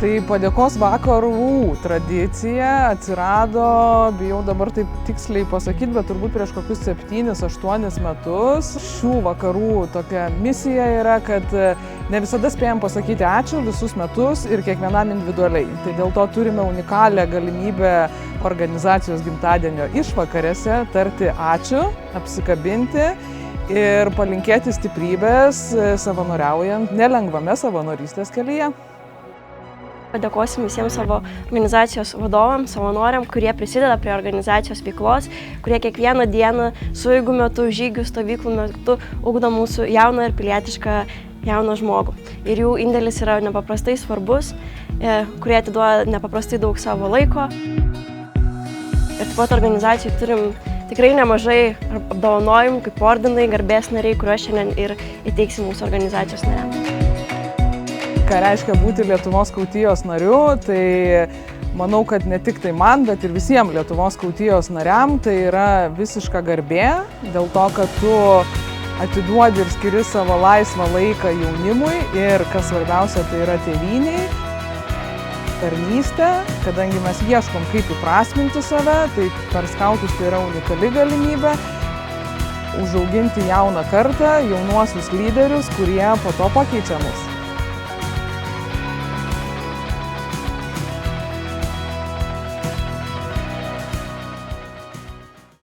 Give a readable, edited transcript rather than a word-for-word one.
Tai padėkos vakarų tradicija atsirado, bijau dabar taip tiksliai pasakyti, bet turbūt prieš kokius 7-8 metus. Šių vakarų tokia misija yra, kad ne visada spėjom pasakyti ačiū visus metus ir kiekvienam individualiai. Tai dėl to turime unikalią galimybę organizacijos gimtadienio išvakarėse tarti ačiū, apsikabinti ir palinkėti stiprybės savanoriaujant nelengvame savanorystės kelyje. Padėkosim visiems savo organizacijos vadovams, savanoriam, kurie prisideda prie organizacijos veiklos, kurie kiekvieną dieną, sueigų metu, žygių, stovyklų metu ugdo mūsų jauną ir pilietišką jauną žmogų. Ir jų indėlis yra nepaprastai svarbus, kurie atiduoda nepaprastai daug savo laiko. Ir taip pat organizacijai turim tikrai nemažai apdovanojimų, kaip ordinai, garbės nariai, kuriuos šiandien ir įteiksim mūsų organizacijos nariams. Ką reiškia būti Lietuvos skautijos nariu, tai manau, kad ne tik tai man, bet ir visiems Lietuvos skautijos nariam tai yra visiška garbė, dėl to, kad tu atiduodi ir skiri savo laisvą laiką jaunimui ir, kas svarbiausia, tai yra tėvynei, tarnystė, kadangi mes ieškom, kaip įprasminti save, tai per skautus tai yra unikali galimybė užauginti jauną kartą, jaunuosius lyderius, kurie po to pakeičia mus.